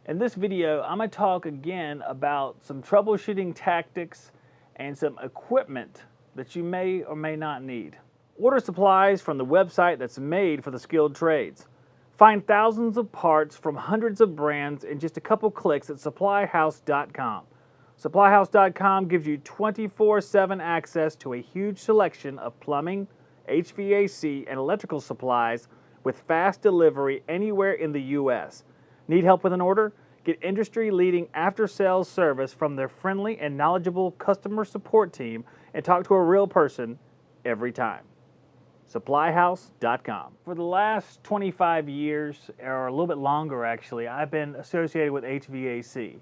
In this video, I'm going to talk again about some troubleshooting tactics and some equipment that you may or may not need. Order supplies from the website that's made for the skilled trades. Find thousands of parts from hundreds of brands in just a couple clicks at supplyhouse.com. Supplyhouse.com gives you 24/7 access to a huge selection of plumbing, HVAC, and electrical supplies with fast delivery anywhere in the U.S. Need help with an order? Get industry-leading after-sales service from their friendly and knowledgeable customer support team and talk to a real person every time. Supplyhouse.com. For the last 25 years, or a little bit longer actually, I've been associated with HVAC.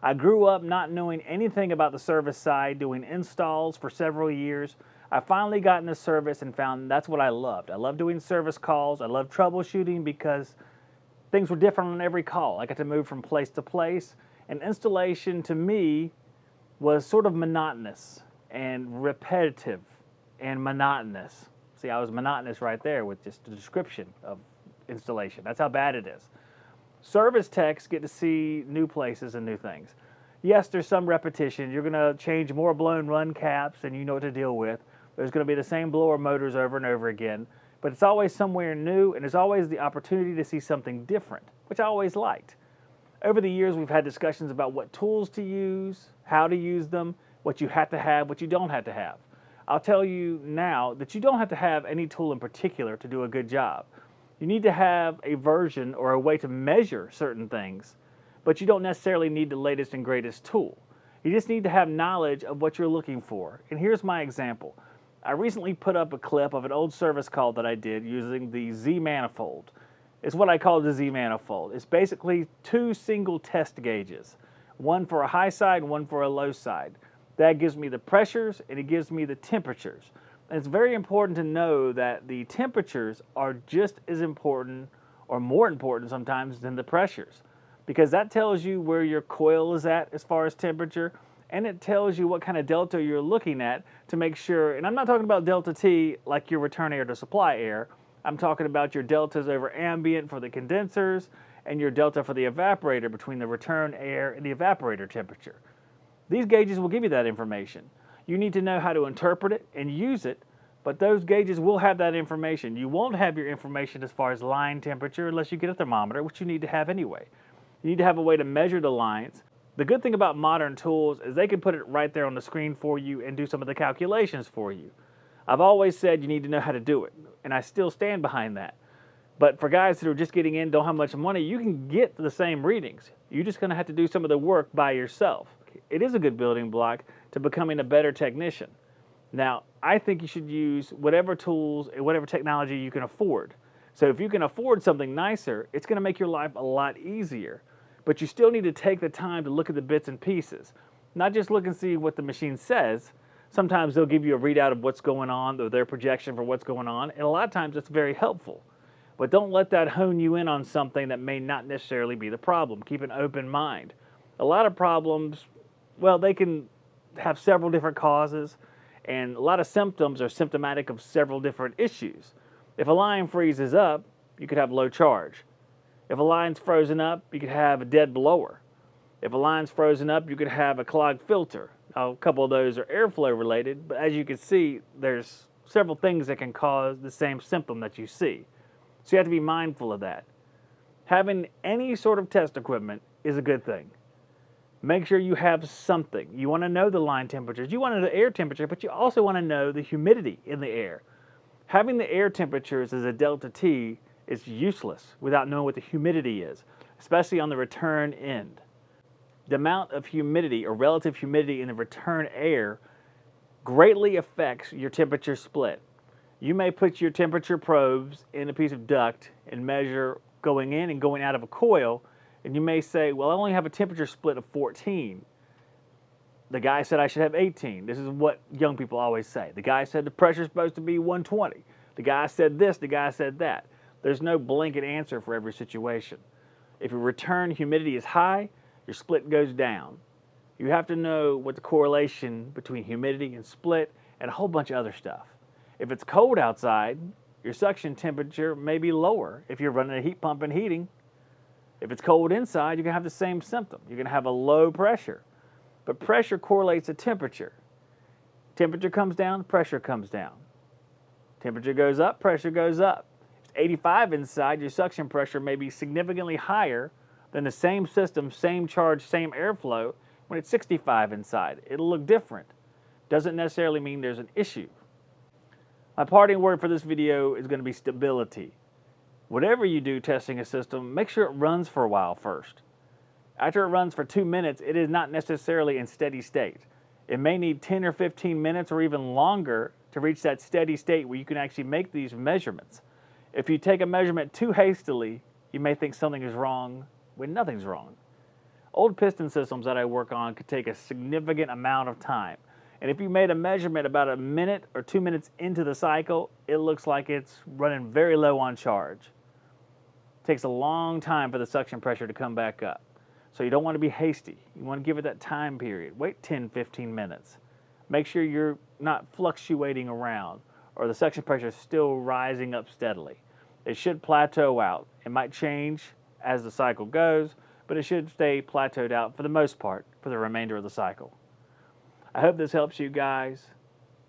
I grew up not knowing anything about the service side, doing installs for several years. I finally got into service and found that's what I loved. I love doing service calls. I love troubleshooting because things were different on every call. I got to move from place to place, and installation to me was sort of monotonous and repetitive and monotonous. See, I was monotonous right there with just the description of installation. That's how bad it is. Service techs get to see new places and new things. Yes, there's some repetition. You're going to change more blown run caps and you know what to deal with. There's going to be the same blower motors over and over again. But it's always somewhere new, and there's always the opportunity to see something different, which I always liked. Over the years, we've had discussions about what tools to use, how to use them, what you have to have, what you don't have to have. I'll tell you now that you don't have to have any tool in particular to do a good job. You need to have a version or a way to measure certain things, but you don't necessarily need the latest and greatest tool. You just need to have knowledge of what you're looking for. And here's my example. I recently put up a clip of an old service call that I did using the Z manifold. It's what I call the Z manifold. It's basically two single test gauges, one for a high side and one for a low side. That gives me the pressures and it gives me the temperatures. And it's very important to know that the temperatures are just as important or more important sometimes than the pressures, because that tells you where your coil is at as far as temperature, and it tells you what kind of delta you're looking at to make sure, and I'm not talking about delta T like your return air to supply air. I'm talking about your deltas over ambient for the condensers and your delta for the evaporator between the return air and the evaporator temperature. These gauges will give you that information. You need to know how to interpret it and use it, but those gauges will have that information. You won't have your information as far as line temperature unless you get a thermometer, which you need to have anyway. You need to have a way to measure the lines. The good thing about modern tools is they can put it right there on the screen for you and do some of the calculations for you. I've always said you need to know how to do it, and I still stand behind that. But for guys that are just getting in, don't have much money, you can get the same readings. You're just going to have to do some of the work by yourself. It is a good building block to becoming a better technician. Now, I think you should use whatever tools and whatever technology you can afford. So if you can afford something nicer, it's going to make your life a lot easier. But you still need to take the time to look at the bits and pieces. Not just look and see what the machine says. Sometimes they'll give you a readout of what's going on or their projection for what's going on, and a lot of times it's very helpful. But don't let that hone you in on something that may not necessarily be the problem. Keep an open mind. A lot of problems, well, they can have several different causes, and a lot of symptoms are symptomatic of several different issues. If a line freezes up, you could have low charge. If a line's frozen up, you could have a dead blower. If a line's frozen up, you could have a clogged filter. Now, a couple of those are airflow related, but as you can see, there's several things that can cause the same symptom that you see. So you have to be mindful of that. Having any sort of test equipment is a good thing. Make sure you have something. You want to know the line temperatures. You want to know the air temperature, but you also want to know the humidity in the air. Having the air temperatures as a delta T is useless without knowing what the humidity is, especially on the return end. The amount of humidity or relative humidity in the return air greatly affects your temperature split. You may put your temperature probes in a piece of duct and measure going in and going out of a coil, and you may say, well, I only have a temperature split of 14. The guy said I should have 18. This is what young people always say. The guy said the pressure's supposed to be 120. The guy said this, the guy said that. There's no blanket answer for every situation. If your return humidity is high, your split goes down. You have to know what the correlation between humidity and split and a whole bunch of other stuff. If it's cold outside, your suction temperature may be lower if you're running a heat pump and heating. If it's cold inside, you're going to have the same symptom. You're going to have a low pressure. But pressure correlates to temperature. Temperature comes down, pressure comes down. Temperature goes up, pressure goes up. If it's 85 inside, your suction pressure may be significantly higher than the same system, same charge, same airflow when it's 65 inside. It'll look different. Doesn't necessarily mean there's an issue. My parting word for this video is going to be stability. Whatever you do testing a system, make sure it runs for a while first. After it runs for 2 minutes, it is not necessarily in steady state. It may need 10 or 15 minutes or even longer to reach that steady state where you can actually make these measurements. If you take a measurement too hastily, you may think something is wrong when nothing's wrong. Old piston systems that I work on could take a significant amount of time. And if you made a measurement about a minute or 2 minutes into the cycle, it looks like it's running very low on charge. It takes a long time for the suction pressure to come back up. So you don't want to be hasty. You want to give it that time period. Wait 10, 15 minutes. Make sure you're not fluctuating around or the suction pressure is still rising up steadily. It should plateau out. It might change as the cycle goes, but it should stay plateaued out for the most part for the remainder of the cycle. I hope this helps you guys.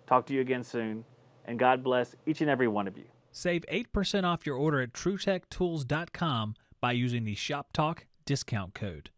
Talk to you again soon, and God bless each and every one of you. Save 8% off your order at TruTechTools.com by using the Shop Talk discount code.